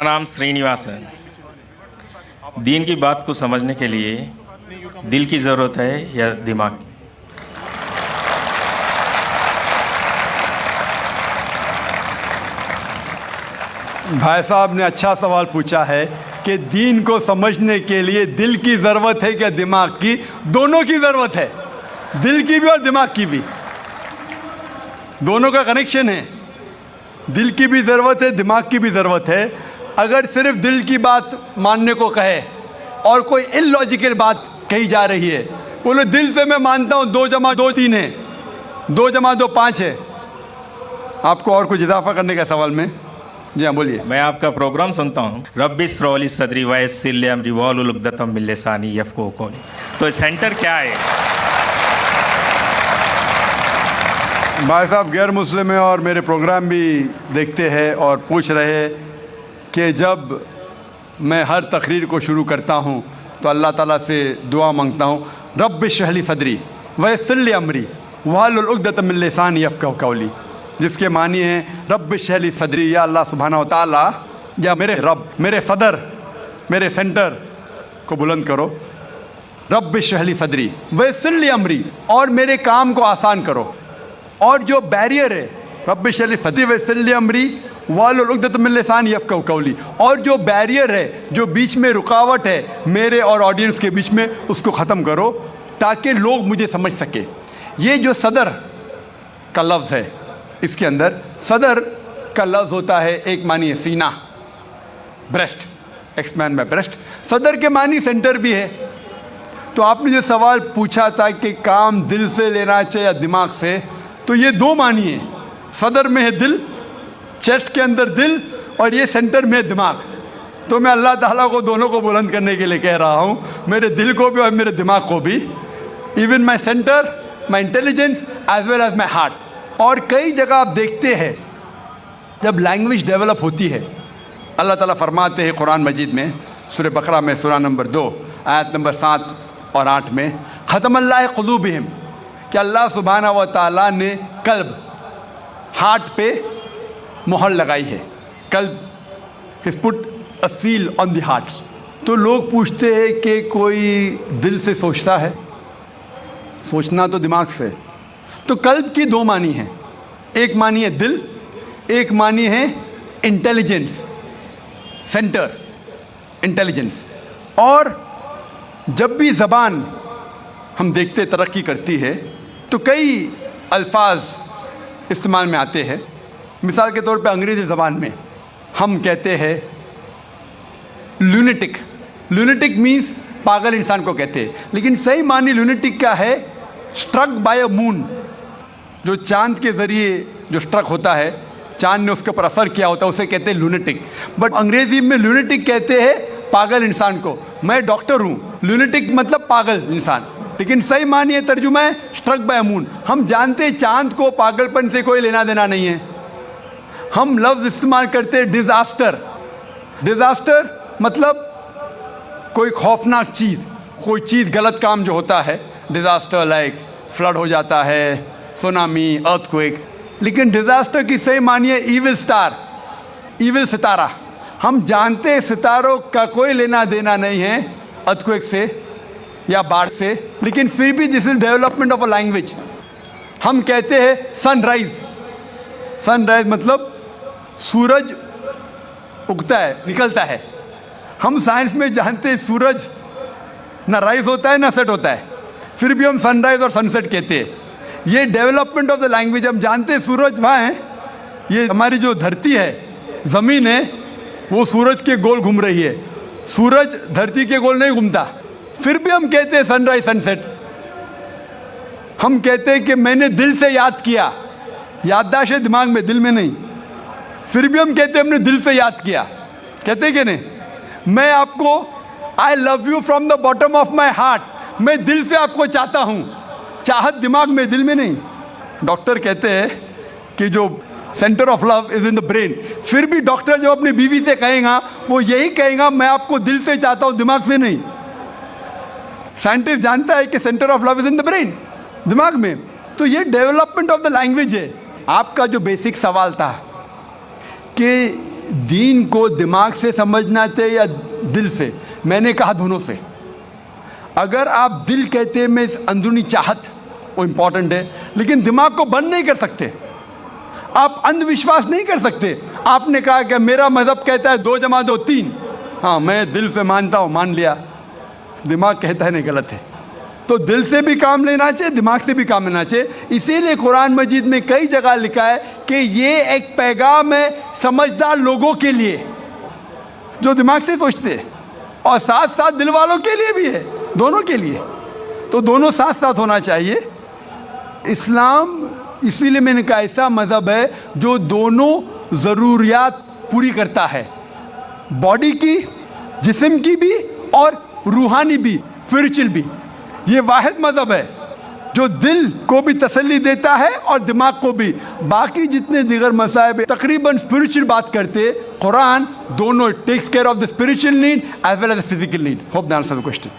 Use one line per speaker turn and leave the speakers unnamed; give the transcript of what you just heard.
नाम श्रीनिवास है। दीन की बात को समझने के लिए दिल की ज़रूरत है या दिमाग की?
भाई साहब ने अच्छा सवाल पूछा है कि दीन को समझने के लिए दिल की ज़रूरत है क्या दिमाग की? दोनों की ज़रूरत है, दिल की भी और दिमाग की भी। दोनों का कनेक्शन है। दिल की भी ज़रूरत है, दिमाग की भी ज़रूरत है। अगर सिर्फ दिल की बात मानने को कहे और कोई इलॉजिकल बात कही जा रही है, बोले दिल से मैं मानता हूँ 2 + 2 3 है, 2 + 2 5 है। आपको और कुछ इजाफा करने का सवाल में? जी हाँ, बोलिए।
मैं आपका प्रोग्राम सुनता हूँ, रब्बी इस्रौली सदरी वयस्सिर अमरी वाहलुल उक़दतम मिन लिसानी यफ़क़हू क़ौली। तो सेंटर क्या है?
भाई साहब गैर मुस्लिम है और मेरे प्रोग्राम भी देखते हैं और पूछ रहे हैं कि जब मैं हर तकरीर को शुरू करता हूँ तो अल्लाह ताला से दुआ मांगता हूँ, रब्बि इश्रह ली सदरी वयस्सिर अमरी वाहलुल उक़दतम मिन लिसानी यफ़क़हू क़ौली, जिसके मानी है रब्बि इश्रह ली सदरी, या अल्लाह सुब्हानहू व तआला, या मेरे रब, मेरे सदर, मेरे सेंटर को बुलंद करो। रब्बि इश्रह ली सदरी वयस्सिर ली अमरी, और मेरे काम को आसान करो। और जो बैरियर है, रब्बि इश्रह ली सदरी वयस्सिर ली अमरी वाहलुल उक़दतम मिन लिसानी यफ़क़हू क़ौली, और जो बैरियर है, जो बीच में रुकावट है मेरे और ऑडियंस के बीच में, उसको ख़त्म करो ताकि लोग मुझे समझ सके। ये जो सदर का लफ्ज़ है, इसके अंदर सदर का लफ्ज़ होता है, एक मानी है सीना, ब्रेस्ट, एक्सपैंड बाय ब्रेस्ट। सदर के मानी सेंटर भी है। तो आपने जो सवाल पूछा था कि काम दिल से लेना चाहिए या दिमाग से, तो ये 2 मानी है। सदर में है दिल, चेस्ट के अंदर दिल, और ये सेंटर में है दिमाग। तो मैं अल्लाह ताला को दोनों को बुलंद करने के लिए कह रहा हूँ, मेरे दिल को भी और मेरे दिमाग को भी, even my centre, my intelligence as well as my heart. और कई जगह आप देखते हैं जब लैंग्वेज डेवलप होती है, अल्लाह ताला फरमाते हैं कुरान मजीद में, सूरह बकरा में सूरह नंबर 2 आयत नंबर 7 और 8 में, ख़तमल्लाह क़ुलूबिहिम, कि अल्लाह सुब्हानहू व तआला ने कल्ब, हार्ट पे मोहर लगाई है। कल्ब, his put a seal on the heart. तो लोग पूछते हैं कि कोई दिल से सोचता है? सोचना तो दिमाग से। तो कल्ब की 2 मानी हैं, एक मानी है दिल, एक मानी है इंटेलिजेंस, सेंटर, इंटेलिजेंस। और जब भी ज़बान हम देखते तरक्की करती है तो कई अल्फाज इस्तेमाल में आते हैं। मिसाल के तौर पे अंग्रेज़ी ज़बान में हम कहते हैं लूनेटिक। लूनेटिक मीन्स पागल इंसान को कहते हैं, लेकिन सही मानी लूनेटिक क्या है? Struck by a moon. जो चांद के ज़रिए जो स्ट्रक होता है, चांद ने उसके ऊपर असर किया होता है, उसे कहते हैं लूनेटिक। बट अंग्रेज़ी में लूनेटिक कहते हैं पागल इंसान को। मैं डॉक्टर हूँ, लूनेटिक मतलब पागल इंसान, लेकिन सही मानी है तर्जुमा है स्ट्रक बाय मून। हम जानते हैं चांद को पागलपन से कोई लेना देना नहीं है। हम लफ्ज़ इस्तेमाल करते हैं डिज़ास्टर। डिज़ास्टर मतलब कोई खौफनाक चीज़, कोई चीज़, गलत काम जो होता है, डिज़ास्टर लाइक फ्लड हो जाता है, सुनामी, अर्थक्वेक। लेकिन डिज़ास्टर की सही मानी है ईविल स्टार, ईविल सितारा। हम जानते हैं सितारों का कोई लेना देना नहीं है अर्थक्वेक से या बाढ़ से, लेकिन फिर भी this is development of a language. हम कहते हैं सनराइज। सनराइज मतलब सूरज उगता है, निकलता है। हम साइंस में जानते हैं सूरज ना राइज होता है ना सेट होता है, फिर भी हम सनराइज और सनसेट कहते हैं। ये डेवलपमेंट ऑफ द लैंग्वेज। हम जानते हैं सूरज वहाँ है, ये हमारी जो धरती है, ज़मीन है, वो सूरज के गोल घूम रही है। सूरज धरती के गोल नहीं घूमता, फिर भी हम कहते हैं सनराइज सनसेट। हम कहते हैं कि मैंने दिल से याद किया, याददाश्त है दिमाग में, दिल में नहीं, फिर भी हम कहते हैं हमने दिल से याद किया। कहते हैं कि नहीं? मैं आपको, I love you from the bottom of my heart, मैं दिल से आपको चाहता हूँ। चाहत दिमाग में, दिल में नहीं। डॉक्टर कहते हैं कि जो centre of love is in the brain, फिर भी डॉक्टर जब अपनी बीवी से कहेगा वो यही कहेगा मैं आपको दिल से चाहता हूँ, दिमाग से नहीं। साइंटिस्ट जानता है कि centre of love is in the brain, दिमाग में। तो ये डेवलपमेंट ऑफ द लैंग्वेज है। आपका जो बेसिक सवाल था कि दीन को दिमाग से समझना चाहिए या दिल से? मैंने कहा दोनों से। अगर आप दिल कहते हैं मैं इस अंदरूनी चाहत, वो इम्पॉर्टेंट है, लेकिन दिमाग को बंद नहीं कर सकते। आप अंधविश्वास नहीं कर सकते। आपने कहा कि मेरा मज़हब कहता है 2 जमा 2 3, हाँ मैं दिल से मानता हूँ, मान लिया, दिमाग कहता है नहीं, गलत है। तो दिल से भी काम लेना चाहिए, दिमाग से भी काम लेना चाहिए। इसीलिए कुरान मजीद में कई जगह लिखा है कि ये एक पैगाम है समझदार लोगों के लिए जो दिमाग से सोचते हैं, और साथ साथ दिल वालों के लिए भी है, दोनों के लिए। तो दोनों साथ साथ होना चाहिए। इस्लाम, इसीलिए मैंने कहा, ऐसा मज़हब है जो दोनों ज़रूरियात पूरी करता है, बॉडी की, जिस्म की भी और रूहानी भी, स्पिरिचुअल भी। ये वाहिद मज़हब है जो दिल को भी तसल्ली देता है और दिमाग को भी। बाकी जितने दीगर मसाइब तकरीबन स्पिरिचुअल बात करते, कुरान दोनों takes care of the spiritual need as well as the physical need. Hope that answers the question.